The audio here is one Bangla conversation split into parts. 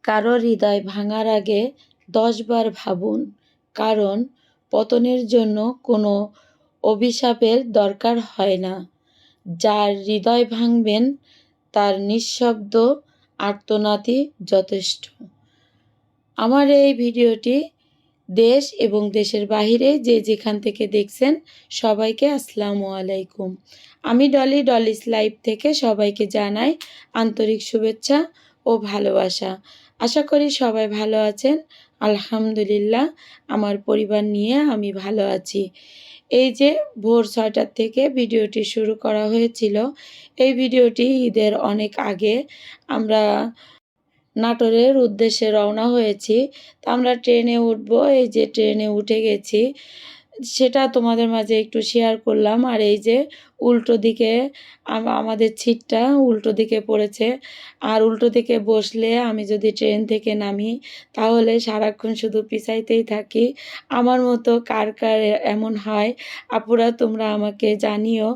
কারো হৃদয় ভাঙার আগে ১০ বার ভাবুন, কারণ পতনের জন্য কোনো অভিশাপের দরকার হয় না। যার হৃদয় ভাঙবেন তার নিঃশব্দ আর্তনাদই যথেষ্ট। আমার এই ভিডিওটি দেশ এবং দেশের বাহিরে যে যেখান থেকে দেখছেন সবাইকে আসসালামু আলাইকুম। আমি ডলিস লাইভ থেকে সবাইকে জানাই আন্তরিক শুভেচ্ছা ও ভালোবাসা। আশা করি সবাই ভালো আছেন। আলহামদুলিল্লাহ, আমার পরিবার নিয়ে আমি ভালো আছি। এই যে ভোর ৬টার থেকে ভিডিওটি শুরু করা হয়েছিল। এই ভিডিওটি ঈদের অনেক আগে আমরা নাটোরের উদ্দেশ্যে রওনা হয়েছি। তো আমরা ট্রেনে উঠবো, এই যে ট্রেনে উঠে গেছি, সেটা তোমাদের মাঝে একটু শেয়ার করলাম। আর এই যে উল্টো দিকে আমাদের সিটটা উল্টো দিকে পড়েছে। আর উল্টো দিকে বসলে আমি যদি ট্রেন থেকে নামি তাহলে সারাক্ষণ শুধু পিছাইতেই থাকি। আমার মতো কার কার এমন হয় আপুরা, তোমরা আমাকে জানিও।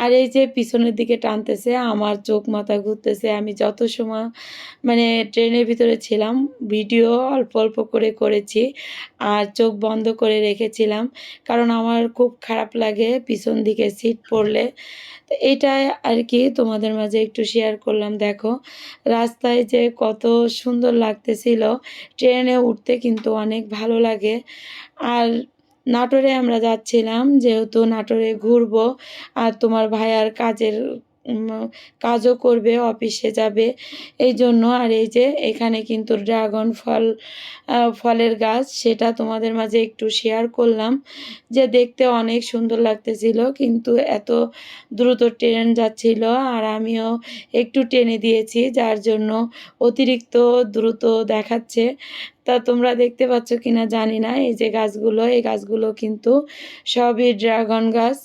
আর এই যে পিছনের দিকে টানতেছে, আমার চোখ মাথা ঘুরতেছে। আমি যত সময় ট্রেনের ভিতরে ছিলাম ভিডিও অল্প অল্প করে করেছি আর চোখ বন্ধ করে রেখেছিলাম, কারণ আমার খুব খারাপ লাগে পিছন দিকে সিট পড়লে। তো এইটাই আর কি তোমাদের মাঝে একটু শেয়ার করলাম। দেখো রাস্তায় যে কত সুন্দর লাগতেছিল, ট্রেনে উঠতে কিন্তু অনেক ভালো লাগে। আর নাটোরে আমরা যাচ্ছিলাম, যেহেতু নাটোরে ঘুরবো আর তোমার ভাইয়ার কাজও করবে, অফিসে যাবে এই জন্য। আর এই যে এখানে কিন্তু ড্রাগন ফলের গাছ, সেটা তোমাদের মাঝে একটু শেয়ার করলাম, যে দেখতে অনেক সুন্দর লাগতেছিল। কিন্তু এত দ্রুত ট্রেন যাচ্ছিল আর আমিও একটু টেনে দিয়েছি, যার জন্য অতিরিক্ত দ্রুত দেখাচ্ছে। তা তোমরা দেখতে পাচ্ছ কিনা জানি না। এই যে এই গাছগুলো কিন্তু সবই ড্রাগন গাছ।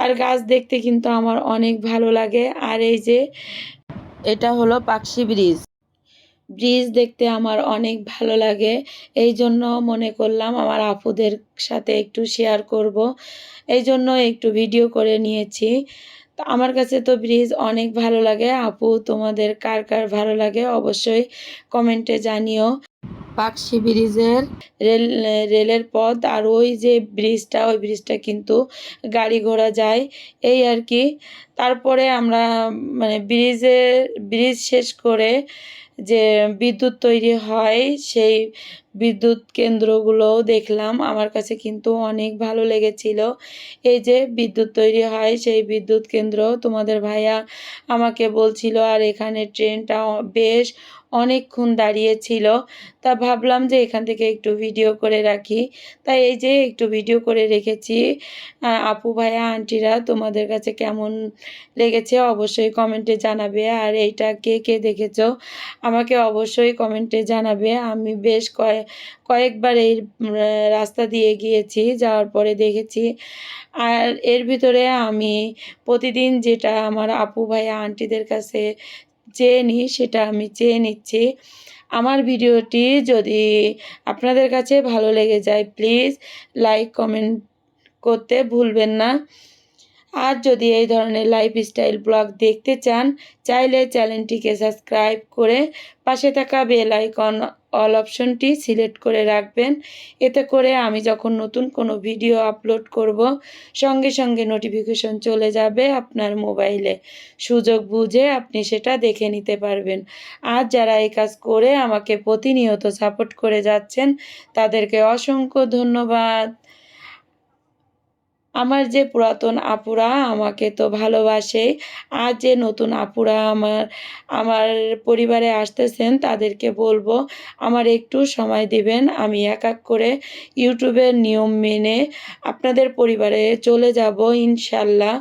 আর গাছ দেখতে কিন্তু আমার অনেক ভালো লাগে। আর এই যে এটা হলো পাকশি ব্রিজ দেখতে আমার অনেক ভালো লাগে। এই জন্য মনে করলাম আমার আপুদের সাথে একটু শেয়ার করব, এই জন্য একটু ভিডিও করে নিয়েছি। তো আমার কাছে তো ব্রিজ অনেক ভালো লাগে। আপু, তোমাদের কার কার ভালো লাগে অবশ্যই কমেন্টে জানিও। পাকশি ব্রিজের রেলের পথ, আর ওই যে ওই ব্রিজটা কিন্তু গাড়ি ঘোড়া যায়, এই আর কি। তারপরে আমরা ব্রিজ শেষ করে যে বিদ্যুৎ তৈরি হয় সেই বিদ্যুৎ কেন্দ্রগুলোও দেখলাম। আমার কাছে কিন্তু অনেক ভালো লেগেছিল। এই যে বিদ্যুৎ তৈরি হয় সেই বিদ্যুৎ কেন্দ্র তোমাদের ভাইয়া আমাকে বলছিল। আর এখানে ট্রেনটা বেশ অনেকক্ষণ দাঁড়িয়েছিল। তা ভাবলাম যে এখান থেকে একটু ভিডিও করে রাখি, তাই এই যে একটু ভিডিও করে রেখেছি। আপু ভাইয়া আন্টিরা, তোমাদের কাছে কেমন লেগেছে অবশ্যই কমেন্টে জানাবে। আর এইটা কে কে দেখেছো আমাকে অবশ্যই কমেন্টে জানাবে। আমি বেশ কয়েকবার এই রাস্তা দিয়ে গিয়েছি, যাওয়ার পরে দেখেছি। আর এর ভিতরে আমি প্রতিদিন যেটা আমার আপু ভাইয়া আন্টিদের কাছে চেয়ে নিই, সেটা আমি চেয়ে নিচ্ছি। আমার ভিডিওটি যদি আপনাদের কাছে ভালো লেগে যায় প্লিজ লাইক কমেন্ট করতে ভুলবেন না। আর যদি এই ধরনের লাইফস্টাইল ব্লগ দেখতে চান, চাইলে চ্যানেলটিকে সাবস্ক্রাইব করে পাশে থাকা বেল আইকন অল অপশনটি সিলেক্ট করে রাখবেন। এতে করে আমি যখন নতুন কোনো ভিডিও আপলোড করব সঙ্গে সঙ্গে নোটিফিকেশন চলে যাবে আপনার মোবাইলে। সুযোগ বুঝে আপনি সেটা দেখে নিতে পারবেন। আর যারা এই কাজ করে আমাকে প্রতিনিয়ত সাপোর্ট করে যাচ্ছেন তাদেরকে অসংখ্য ধন্যবাদ। আমার যে পুরাতন আপুরা আমাকে তো ভালোবাসে, আর যে নতুন আপুরা আমার পরিবারে আসতেছেন তাদেরকে বলবো আমার একটু সময় দিবেন। আমি এক এক করে ইউটিউবের নিয়ম মেনে আপনাদের পরিবারে চলে যাব ইনশাল্লাহ।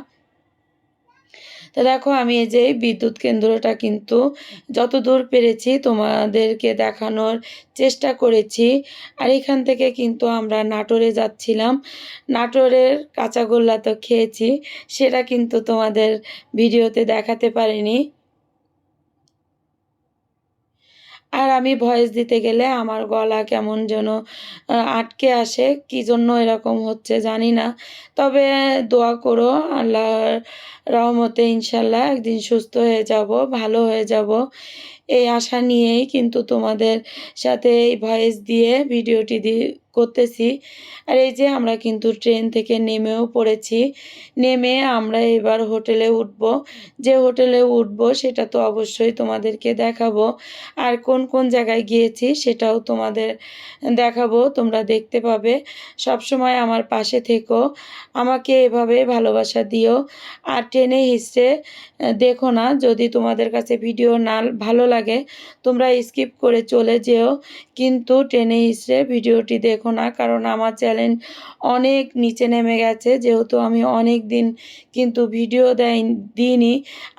তো দেখো আমি এই যে বিদ্যুৎ কেন্দ্রটা কিন্তু যতদূর পেরেছি তোমাদেরকে দেখানোর চেষ্টা করেছি। আর এখান থেকে কিন্তু আমরা নাটোরে যাচ্ছিলাম। নাটোরের কাঁচাগোল্লা তো খেয়েছি, সেটা কিন্তু তোমাদের ভিডিওতে দেখাতে পারিনি। আর আমি ভয়েস দিতে গেলে আমার গলা কেমন যেন আটকে আসে, কি জন্য এরকম হচ্ছে জানি না। তবে দোয়া করো, আল্লাহর রহমতে ইনশাল্লাহ একদিন সুস্থ হয়ে যাব, ভালো হয়ে যাব। এই আশা নিয়েই কিন্তু তোমাদের সাথে এই ভয়েস দিয়ে ভিডিওটি করতেছি। আর এই যে আমরা কিন্তু ট্রেন থেকে নেমেও পড়েছি। নেমে আমরা এবার হোটেলে উঠব। যে হোটেলে উঠব সেটা তো অবশ্যই তোমাদেরকে দেখাবো। আর কোন কোন জায়গায় গিয়েছি সেটাও তোমাদের দেখাবো, তোমরা দেখতে পাবে। সবসময় আমার পাশে থেকো, আমাকে এভাবে ভালোবাসা দিও। আর টেনে হিচড়ে দেখো না। যদি তোমাদের কাছে ভিডিও না ভালো লাগে তোমরা স্কিপ করে চলে যেও, কিন্তু টেনে হিচড়ে ভিডিওটি দেখো না, কারণ আমার চ্যানেল অনেক নিচে নেমে গেছে। যেহেতু আমি অনেক দিন কিন্তু ভিডিও দিইনি,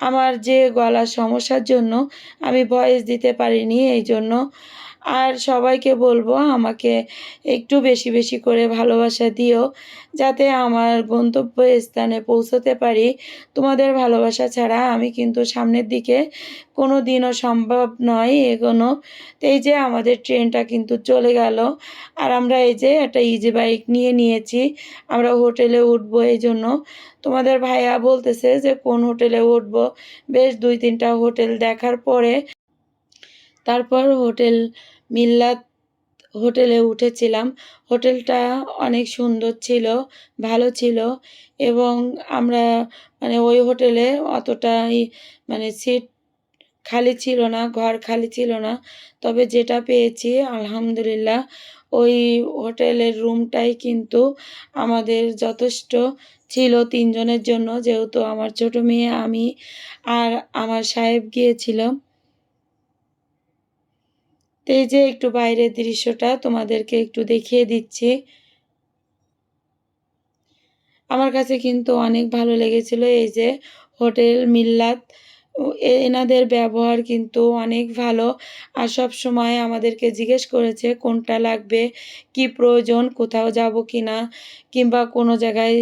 আমার যে গলার সমস্যার জন্য আমি ভয়েস দিতে পারিনি, এই জন্য। আর সবাইকে বলবো আমাকে একটু বেশি বেশি করে ভালোবাসা দিও, যাতে আমার গন্তব্য স্থানে পৌঁছতে পারি। তোমাদের ভালোবাসা ছাড়া আমি কিন্তু সামনের দিকে কোনো দিনও সম্ভব নয় এগোনো। তো এই যে আমাদের ট্রেনটা কিন্তু চলে গেল। আর আমরা এই যে একটা ইজি বাইক নিয়ে নিয়েছি, আমরা হোটেলে উঠবো। এই জন্য তোমাদের ভাইয়া বলতেছে যে কোন হোটেলে উঠবো। বেশ 2-3টা হোটেল দেখার পরে তারপর হোটেল মিল্লাত হোটেলে উঠেছিলাম। হোটেলটা অনেক সুন্দর ছিল, ভালো ছিল। এবং আমরা মানে ওই হোটেলে অতটাই মানে সিট খালি ছিল না, ঘর খালি ছিল না। তবে যেটা পেয়েছি আলহামদুলিল্লাহ, ওই হোটেলের রুমটাই কিন্তু আমাদের যথেষ্ট ছিল 3 জনের জন্য। যেহেতু আমার ছোট মেয়ে, আমি আর আমার সাহেব গিয়েছিল। তো এই যে একটু বাইরের দৃশ্যটা তোমাদেরকে একটু দেখিয়ে দিচ্ছি। আমার কাছে কিন্তু অনেক ভালো লেগেছিল এই যে হোটেল মিল্লাত। এনাদের ব্যবহার কিন্তু অনেক ভালো। আর সবসময় আমাদেরকে জিজ্ঞেস করেছে কোনটা লাগবে, কি প্রয়োজন, কোথাও যাব কিনা, কিংবা কোনো জায়গায়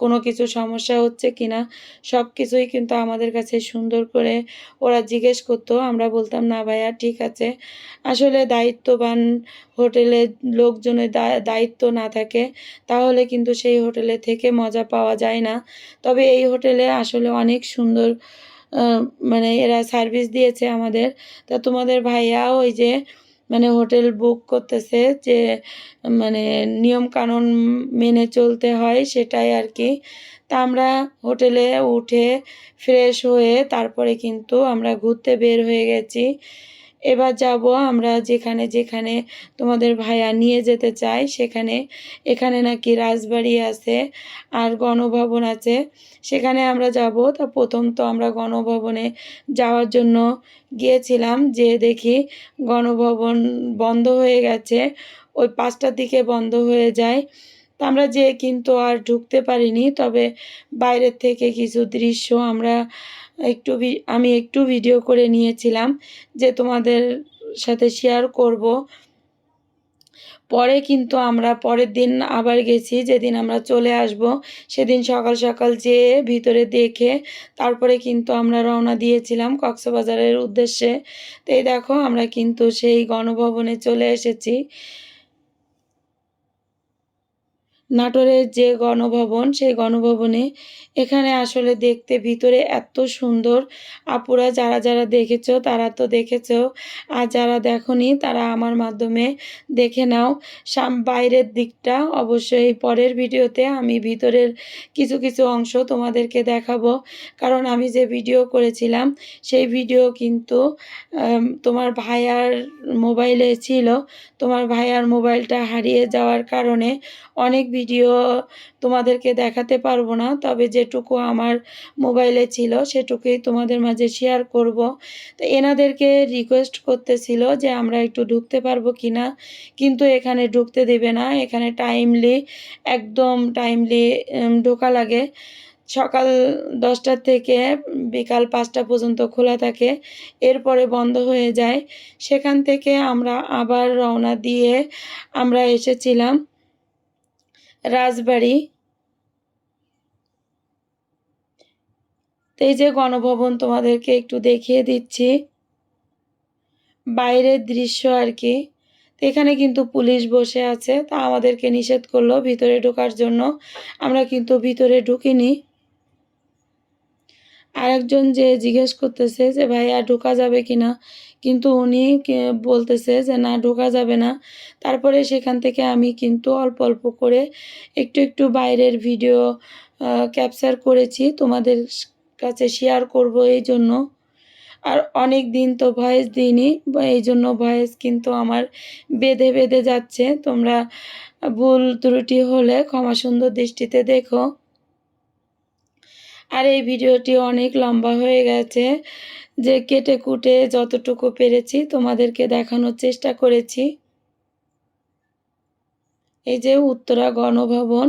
কোনো কিছু সমস্যা হচ্ছে কিনা, সব কিছুই কিন্তু আমাদের কাছে সুন্দর করে ওরা জিজ্ঞেস করতো। আমরা বলতাম না ভাইয়া ঠিক আছে। আসলে দায়িত্ববান হোটেলের লোকজনের দায়িত্ব না থাকে তাহলে কিন্তু সেই হোটেলে থেকে মজা পাওয়া যায় না। তবে এই হোটেলে আসলে অনেক সুন্দর মানে এরা সার্ভিস দিয়েছে আমাদের। তা তোমাদের ভাইয়াও ওই যে মানে হোটেল বুক করতেছে, যে মানে নিয়মকানুন মেনে চলতে হয় সেটাই আর কি। তা আমরা হোটেলে উঠে ফ্রেশ হয়ে তারপরে কিন্তু আমরা ঘুরতে বের হয়ে গেছি। এবার যাব আমরা যেখানে যেখানে তোমাদের ভাইয়া নিয়ে যেতে চায় সেখানে। এখানে নাকি রাজবাড়ি আছে আর গণভবন আছে, সেখানে আমরা যাব। তা প্রথম তো আমরা গণভবনে যাওয়ার জন্য গিয়েছিলাম, যে দেখি গণভবন বন্ধ হয়ে গেছে, ওই 5টার দিকে বন্ধ হয়ে যায়। তা আমরা যেয়ে কিন্তু আর ঢুকতে পারিনি। তবে বাইরের থেকে কিছু দৃশ্য আমরা আমি একটু ভিডিও করে নিয়েছিলাম, যে তোমাদের সাথে শেয়ার করব। পরে কিন্তু আমরা পরের দিন আবার গেছি, যেদিন আমরা চলে আসব সেদিন সকাল সকাল যেয়ে ভিতরে দেখে তারপরে কিন্তু আমরা রওনা দিয়েছিলাম কক্সবাজারের উদ্দেশ্যে। তো এই দেখো আমরা কিন্তু সেই গণভবনে চলে এসেছি। নাটোরের যে গণভবন, সেই গণভবনে এখানে আসলে দেখতে ভিতরে এত সুন্দর। আপুরা যারা যারা দেখেছো তারা তো দেখেছো, আর যারা দেখোনি তারা আমার মাধ্যমে দেখে নাও। বাইরের দিকটা অবশ্যই পরের ভিডিওতে আমি ভিতরের কিছু কিছু অংশ তোমাদেরকে দেখাবো, কারণ আমি যে ভিডিও করেছিলাম সেই ভিডিও কিন্তু তোমার ভাইয়ার মোবাইলে ছিল। তোমার ভাইয়ার মোবাইলটা হারিয়ে যাওয়ার কারণে অনেক ভিডিও তোমাদেরকে দেখাতে পারবো না। তবে যেটুকু আমার মোবাইলে ছিল সেটুকুই তোমাদের মাঝে শেয়ার করব। তো এনাদেরকে রিকোয়েস্ট করতেছিল যে আমরা একটু ঢুকতে পারবো কি না, কিন্তু এখানে ঢুকতে দেবে না। এখানে একদম টাইমলি ঢোকা লাগে। সকাল 10টা থেকে বিকাল 5টা পর্যন্ত খোলা থাকে, এরপরে বন্ধ হয়ে যায়। সেখান থেকে আমরা আবার রওনা দিয়ে আমরা এসেছিলাম রাজবাড়ি। তো এই যে গণভবন তোমাদেরকে একটু দেখিয়ে দিচ্ছি বাইরের দৃশ্য আর কি। তো এখানে কিন্তু পুলিশ বসে আছে, তা আমাদেরকে নিষেধ করলো ভিতরে ঢোকার জন্য। আমরা কিন্তু ভিতরে ঢুকিনি। আরেকজন যে জিজ্ঞেস করতেছে যে ভাইয়া ঢোকা যাবে কিনা, কিন্তু উনি বলতেছে যে না ঢোকা যাবে না। তারপরে সেখান থেকে আমি কিন্তু অল্প অল্প করে একটু একটু বাইরের ভিডিও ক্যাপচার করেছি, তোমাদের কাছে শেয়ার করব এই জন্য। আর অনেক দিন তো ভয়েস দিইনি, এই জন্য ভয়েস কিন্তু আমার বেঁধে বেঁধে যাচ্ছে। তোমরা ভুল ত্রুটি হলে ক্ষমা সুন্দর দৃষ্টিতে দেখো। আর এই ভিডিওটি অনেক লম্বা হয়ে গেছে, যে কেটে কুটে যতটুকু পেরেছি তোমাদেরকে দেখানোর চেষ্টা করেছি। এই যে উত্তরা গণভবন,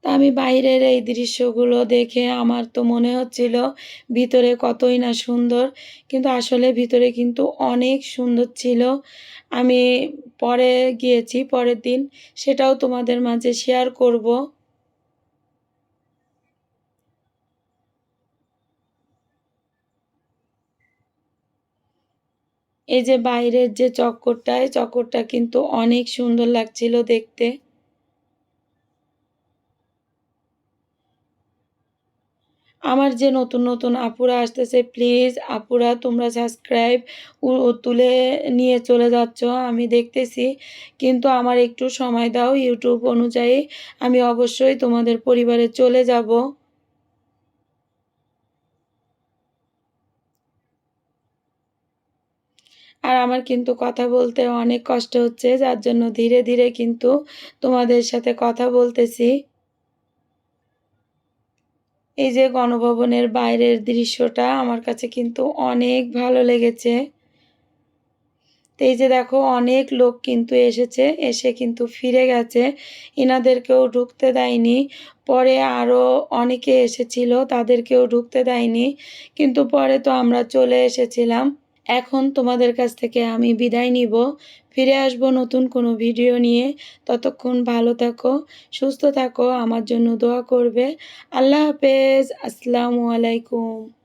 তা আমি বাইরের এই দৃশ্যগুলো দেখে আমার তো মনে হচ্ছিল ভিতরে কতই না সুন্দর, কিন্তু আসলে ভিতরে কিন্তু অনেক সুন্দর ছিল। আমি পরে গিয়েছি, পরের দিন সেটাও তোমাদের মাঝে শেয়ার করব। এই যে বাইরের যে চক্করটা, এই চক্করটা কিন্তু অনেক সুন্দর লাগছিল দেখতে। আমার যে নতুন নতুন আপুরা আসতেছে, প্লিজ আপুরা তোমরা সাবস্ক্রাইব তুলে নিয়ে চলে যাচ্ছ, আমি দেখতেছি, কিন্তু আমার একটু সময় দাও। ইউটিউব অনুযায়ী আমি অবশ্যই তোমাদের পরিবারে চলে যাব। আর আমার কিন্তু কথা বলতে অনেক কষ্ট হচ্ছে, যার জন্য ধীরে ধীরে কিন্তু তোমাদের সাথে কথা বলতেছি। এই যে গণভবনের বাইরের দৃশ্যটা আমার কাছে কিন্তু অনেক ভালো লেগেছে। তো এই যে দেখো অনেক লোক কিন্তু এসেছে, এসে কিন্তু ফিরে গেছে, এনাদেরকেও ঢুকতে দেয়নি। পরে আরও অনেকে এসেছিল, তাদেরকেও ঢুকতে দেয়নি, কিন্তু পরে তো আমরা চলে এসেছিলাম। এখন তোমাদের কাছ থেকে আমি বিদায় নিব, ফিরে আসব নতুন কোনো ভিডিও নিয়ে। ততক্ষণ ভালো থাকো, সুস্থ থাকো, আমার জন্য দোয়া করবে। আল্লাহ হাফেজ, আসসালামু আলাইকুম।